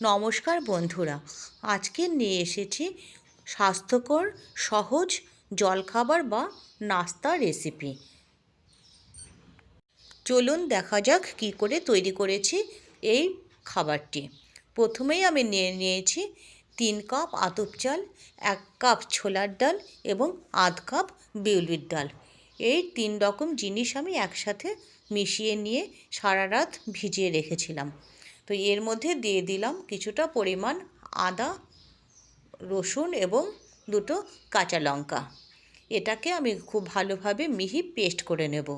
নমস্কার বন্ধুরা, আজকে নিয়ে এসেছি স্বাস্থ্যকর সহজ জলখাবার বা নাস্তা রেসিপি। চলুন দেখা যাক কী করে তৈরি করেছি এই খাবারটি। প্রথমেই আমি নিয়েছি 3 কাপ আতপ চাল, 1 কাপ ছোলার ডাল এবং আধ কাপ বিউলির ডাল। এই 3 রকম জিনিস আমি একসাথে মিশিয়ে নিয়ে সারা রাত ভিজিয়ে রেখেছিলাম। তো এর মধ্যে দিয়ে দিলাম কিছুটা পরিমাণ আদা, রসুন এবং 2টো কাঁচা লঙ্কা। এটাকে আমি খুব ভালোভাবে মিহি পেস্ট করে নেব।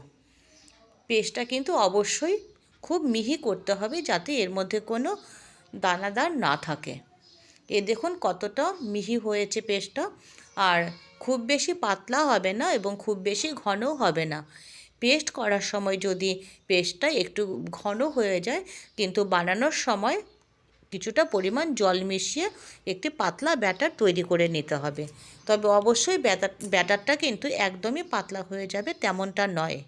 পেস্টটা কিন্তু অবশ্যই খুব মিহি করতে হবে যাতে এর মধ্যে কোনো দানাদার না থাকে। দেখুন কতটা মিহি হয়েছে পেস্টটা। আর খুব বেশি পাতলা হবে না এবং খুব বেশি ঘনও হবে না। পেস্ট করার সময় যদি পেস্টটা একটু ঘন হয়ে যায়, কিন্তু বানানোর সময় কিছুটা পরিমাণ জল মিশিয়ে একটি পাতলা ব্যাটার তৈরি করে নিতে হবে। তবে অবশ্যই ব্যাটারটা কিন্তু একদমই পাতলা হয়ে যাবে তেমনটা নয়।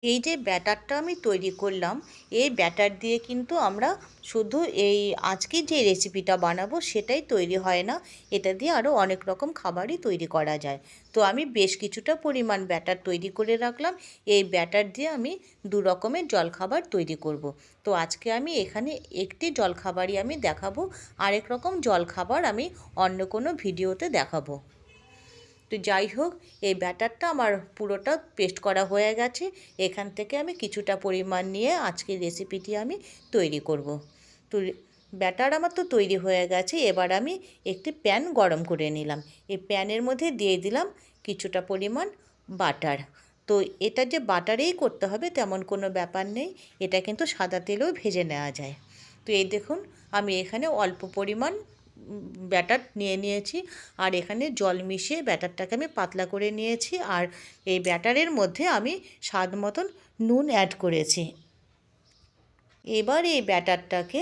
এই যে ব্যাটারটা আমি তৈরি করলাম, এই ব্যাটার দিয়ে কিন্তু আমরা শুধু এই আজকে যে রেসিপিটা বানাবো সেটাই তৈরি হয় না, এটা দিয়ে আরও অনেক রকম খাবারই তৈরি করা যায়। তো আমি বেশ কিছুটা পরিমাণ ব্যাটার তৈরি করে রাখলাম। এই ব্যাটার দিয়ে আমি 2 রকমের জলখাবার তৈরি করব। তো আজকে আমি এখানে একটি জলখাবারই আমি দেখাবো, আরেক রকম জলখাবার আমি অন্য কোনো ভিডিওতে দেখাবো। তো যাই হোক, এই ব্যাটারটা আমার পুরোটা পেস্ট করা হয়ে গেছে। এখান থেকে আমি কিছুটা পরিমাণ নিয়ে আজকের রেসিপিটি আমি তৈরি করব। তো ব্যাটার আমার তো তৈরি হয়ে গেছে। এবার আমি একটি প্যান গরম করে নিলাম। এই প্যানের মধ্যে দিয়ে দিলাম কিছুটা পরিমাণ বাটার। তো এটা যে বাটারেই করতে হবে তেমন কোনো ব্যাপার নেই, এটা কিন্তু সাদা তেলেও ভেজে নেওয়া যায়। তো এই দেখুন, আমি এখানে অল্প পরিমাণ ব্যাটার নিয়েছি আর এখানে জল মিশিয়ে ব্যাটারটাকে আমি পাতলা করে নিয়েছি। আর এই ব্যাটারের মধ্যে আমি স্বাদ মতন নুন অ্যাড করেছি। এবার এই ব্যাটারটাকে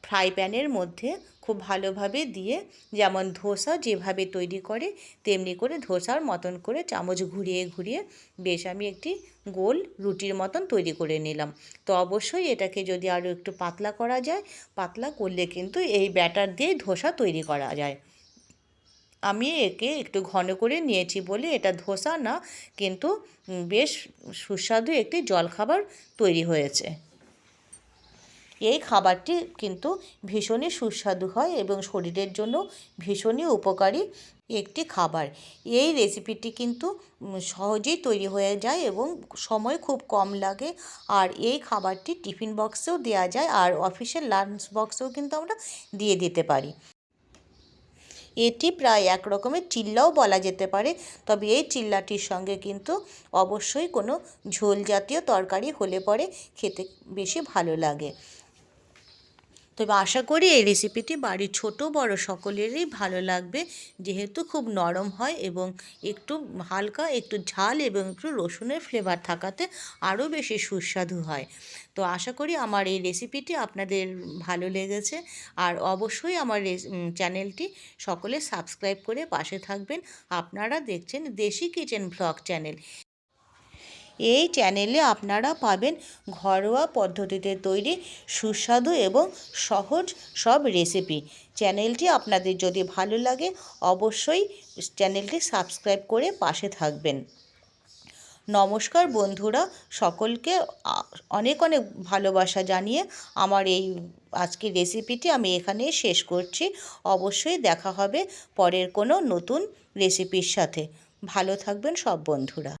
ফ্রাই প্যানের মধ্যে খুব ভালোভাবে দিয়ে, যেমন ধোসা যেভাবে তৈরি করে তেমনি করে ধোসার মতন করে চামচ ঘুরিয়ে ঘুরিয়ে বেশ আমি একটি গোল রুটির মতন তৈরি করে নিলাম। তো অবশ্যই এটাকে যদি আরও একটু পাতলা করা যায়, পাতলা করলে কিন্তু এই ব্যাটার দিয়ে ধোসা তৈরি করা যায়। আমি একে একটু ঘন করে নিয়েছি বলে এটা ধোসা না, কিন্তু বেশ সুস্বাদু একটি জলখাবার তৈরি হয়েছে। এই খাবারটি কিন্তু ভীষণই সুস্বাদু হয় এবং শরীরের জন্য ভীষণই উপকারী একটি খাবার। এই রেসিপিটি কিন্তু সহজেই তৈরি হয়ে যায় এবং সময় খুব কম লাগে। আর এই খাবারটি টিফিন বক্সেও দেওয়া যায়, আর অফিসের লাঞ্চ বক্সেও কিন্তু আমরা দিয়ে দিতে পারি। এটি প্রায় এক রকমের চিল্লাও বলা যেতে পারে। তবে এই চিল্লাটির সঙ্গে কিন্তু অবশ্যই কোনো ঝোল জাতীয় তরকারি হলে পরে খেতে বেশি ভালো লাগে। তবে আশা করি এই রেসিপিটি বাড়ির ছোট বড় সকলেরই ভালো লাগবে, যেহেতু খুব নরম হয় এবং একটু হালকা একটু ঝাল এবং একটু রসুনের ফ্লেভার থাকাতে আরও বেশি সুস্বাদু হয়। তো আশা করি আমার এই রেসিপিটি আপনাদের ভালো লেগেছে। আর অবশ্যই আমার চ্যানেলটি সকলে সাবস্ক্রাইব করে পাশে থাকবেন। আপনারা দেখছেন দেশি কিচেন ব্লগ চ্যানেল। এই চ্যানেলে আপনারা পাবেন ঘরোয়া পদ্ধতিতে তৈরি সুস্বাদু এবং সহজ সব রেসিপি। চ্যানেলটি আপনাদের যদি ভালো লাগে অবশ্যই চ্যানেলটি সাবস্ক্রাইব করে পাশে থাকবেন। নমস্কার বন্ধুরা, সকলকে অনেক অনেক ভালোবাসা জানিয়ে আমার এই আজকের রেসিপিটি আমি এখানেই শেষ করছি। অবশ্যই দেখা হবে পরের কোনো নতুন রেসিপির সাথে। ভালো থাকবেন সব বন্ধুরা।